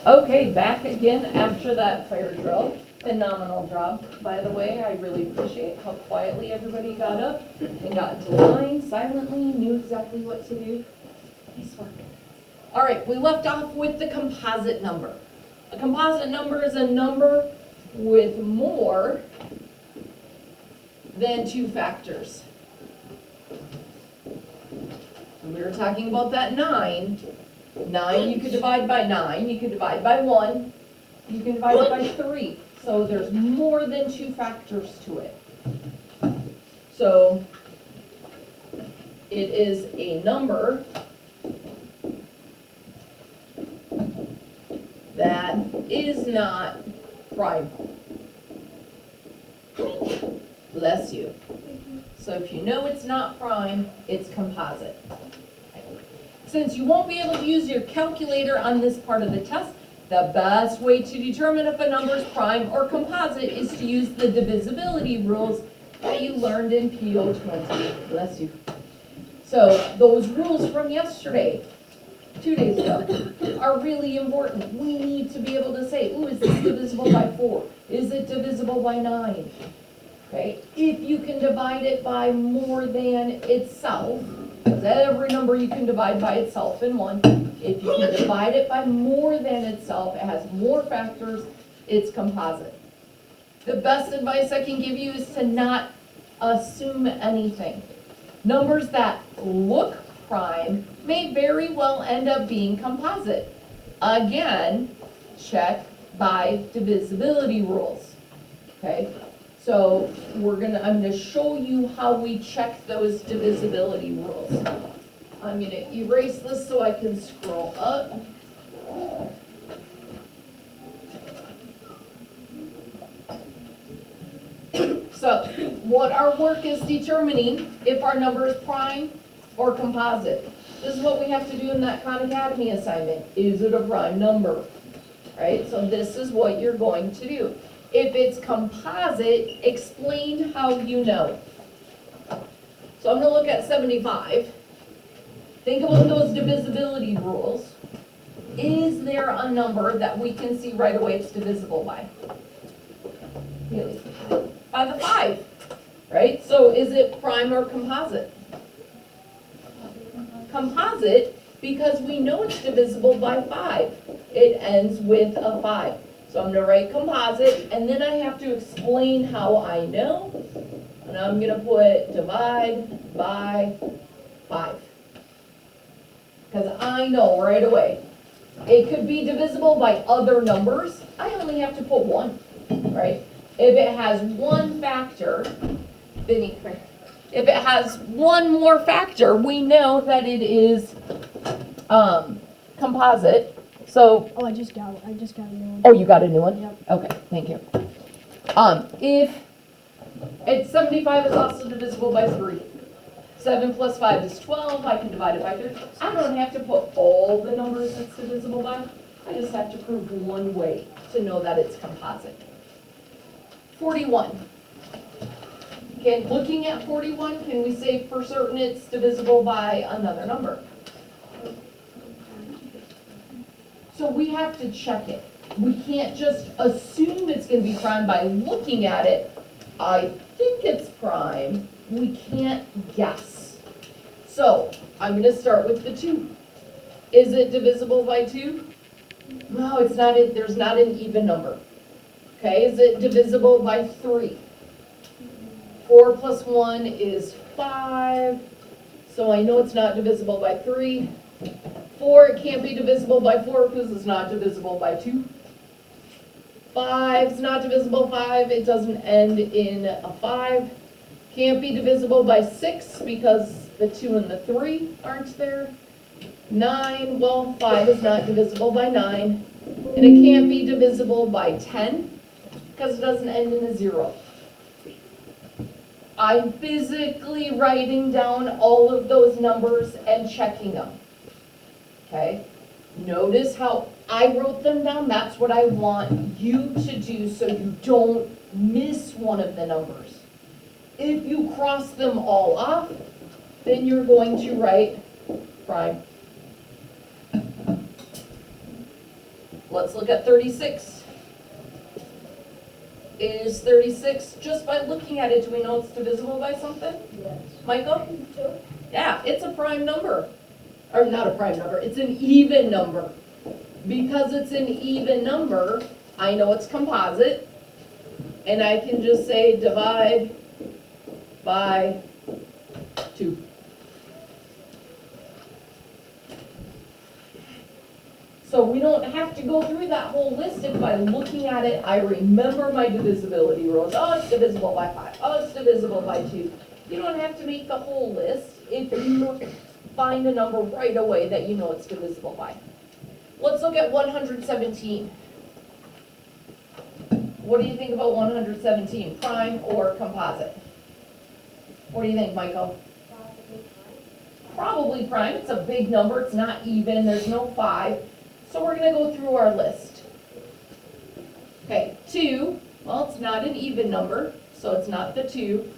Okay, back again after that fire drill. Phenomenal job, by the way. I really appreciate how quietly everybody got up and got into line silently, knew exactly what to do. Nice work. All right, we left off with the composite number. A composite number is a number with more than two factors. And we were talking about that 9. 9 you could divide by 9, you could divide by 1, you can divide it by 3. So there's more than two factors to it. So it is a number that is not prime. Bless you. So if you know it's not prime, it's composite. Since you won't be able to use your calculator on this part of the test, the best way to determine if a number is prime or composite is to use the divisibility rules that you learned in PO20. Bless you. So those rules from yesterday, 2 days ago, are really important. We need to be able to say, ooh, is this divisible by 4? Is it divisible by 9? Okay, if you can divide it by more than itself, because every number you can divide by itself in 1, if you can divide it by more than itself, it has more factors, it's composite. The best advice I can give you is to not assume anything. Numbers that look prime may very well end up being composite. Again, check by divisibility rules, okay? So I'm going to show you how we check those divisibility rules. I'm going to erase this so I can scroll up. So what our work is determining if our number is prime or composite. This is what we have to do in that Khan Academy assignment. Is it a prime number? Right? So this is what you're going to do. If it's composite, explain how you know. So I'm going to look at 75. Think about those divisibility rules. Is there a number that we can see right away it's divisible by? By the 5, right? So is it prime or composite? Composite, because we know it's divisible by 5. It ends with a 5. So I'm going to write composite, and then I have to explain how I know. And I'm going to put divide by 5. Because I know right away. It could be divisible by other numbers. I only have to put 1, right? If it has one factor, Vinny, if it has one more factor, we know that it is composite. So, Oh, I just got a new one. oh, you got a new one? Yep. Okay, thank you. If it's 75 is also divisible by 3. 7 plus 5 is 12. I can divide it by 3. I don't have to put all the numbers it's divisible by. I just have to prove one way to know that it's composite. 41. Okay, looking at 41, can we say for certain it's divisible by another number? So we have to check it. We can't just assume it's going to be prime by looking at it. I think it's prime. We can't guess. So I'm going to start with the 2. Is it divisible by 2? No, it's not. There's not an even number. Okay, is it divisible by 3? 4 plus 1 is 5. So I know it's not divisible by 3. 4, it can't be divisible by 4 because it's not divisible by 2. 5 is not divisible by 5. It doesn't end in a 5. Can't be divisible by 6 because the 2 and the 3 aren't there. 9, well, 5 is not divisible by 9. And it can't be divisible by 10 because it doesn't end in a 0. I'm physically writing down all of those numbers and checking them. Okay? Notice how I wrote them down. That's what I want you to do so you don't miss one of the numbers. If you cross them all off, then you're going to write prime. Let's look at 36. Is 36, just by looking at it, do we know it's divisible by something? Yes. Michael? Yeah, it's a prime number. Or not a prime number, it's an even number. Because it's an even number, I know it's composite. And I can just say divide by 2. So we don't have to go through that whole list if by looking at it, I remember my divisibility rules. Oh, it's divisible by 5. Oh, it's divisible by 2. You don't have to make the whole list if you find a number right away that you know it's divisible by. Let's look at 117. What do you think about 117? Prime or composite? What do you think, Michael? Probably prime. It's a big number. It's not even. There's no 5. So we're going to go through our list. Okay, 2. Well, it's not an even number, so it's not the 2.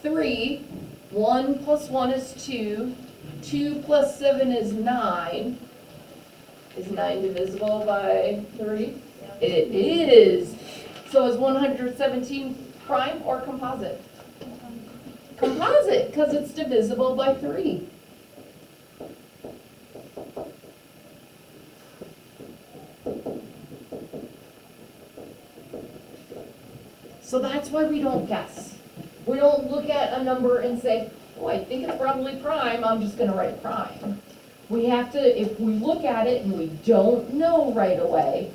3. 1 plus 1 is 2. 2 plus 7 is 9. Is 9 divisible by 3? It is. So is 117 prime or composite? Composite, because it's divisible by 3. So that's why we don't guess. We don't look at a number and say, oh, I think it's probably prime, I'm just going to write prime. We have to, if we look at it and we don't know right away,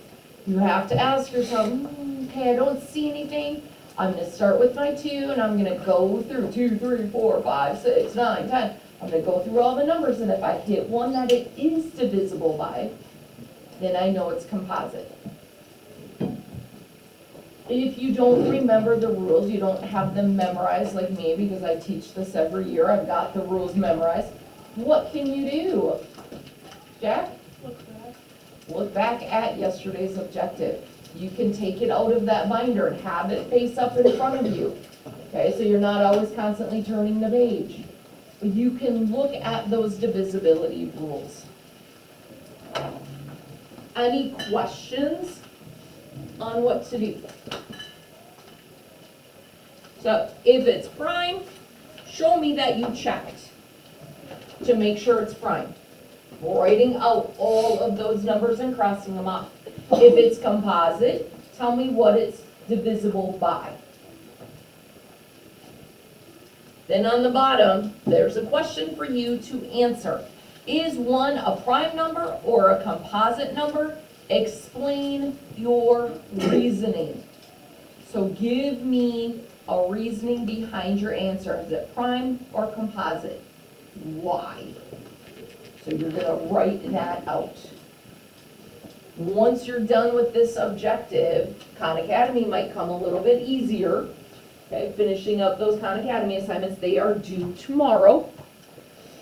you have to ask yourself, okay, I don't see anything. I'm going to start with my 2 and I'm going to go through 2, 3, 4, 5, 6, 9, 10. I'm going to go through all the numbers, and if I hit one that it is divisible by, then I know it's composite. If you don't remember the rules, you don't have them memorized like me, because I teach this every year, I've got the rules memorized, what can you do? Jack? Look back at yesterday's objective. You can take it out of that binder and have it face up in front of you. Okay, so you're not always constantly turning the page. But you can look at those divisibility rules. Any questions on what to do? So if it's prime, show me that you checked to make sure it's prime. Writing out all of those numbers and crossing them off. If it's composite, tell me what it's divisible by. Then on the bottom, there's a question for you to answer. Is one a prime number or a composite number? Explain your reasoning. So give me a reasoning behind your answer. Is it prime or composite? Why? So you're going to write that out. Once you're done with this objective, Khan Academy might come a little bit easier. Okay, finishing up those Khan Academy assignments, they are due tomorrow.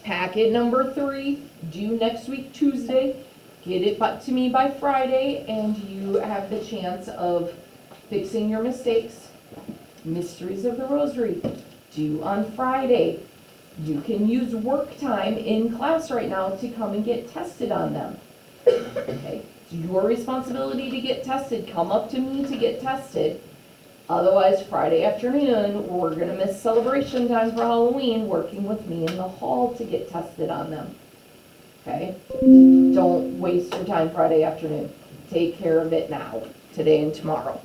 Packet number 3, due next week, Tuesday. Get it to me by Friday, and you have the chance of fixing your mistakes. Mysteries of the Rosary, due on Friday. You can use work time in class right now to come and get tested on them. Okay, it's your responsibility to get tested. Come up to me to get tested. Otherwise, Friday afternoon, we're going to miss celebration time for Halloween, working with me in the hall to get tested on them. Okay? Don't waste your time Friday afternoon. Take care of it now, today and tomorrow.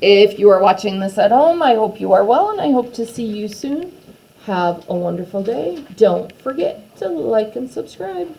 If you are watching this at home, I hope you are well, and I hope to see you soon. Have a wonderful day. Don't forget to like and subscribe.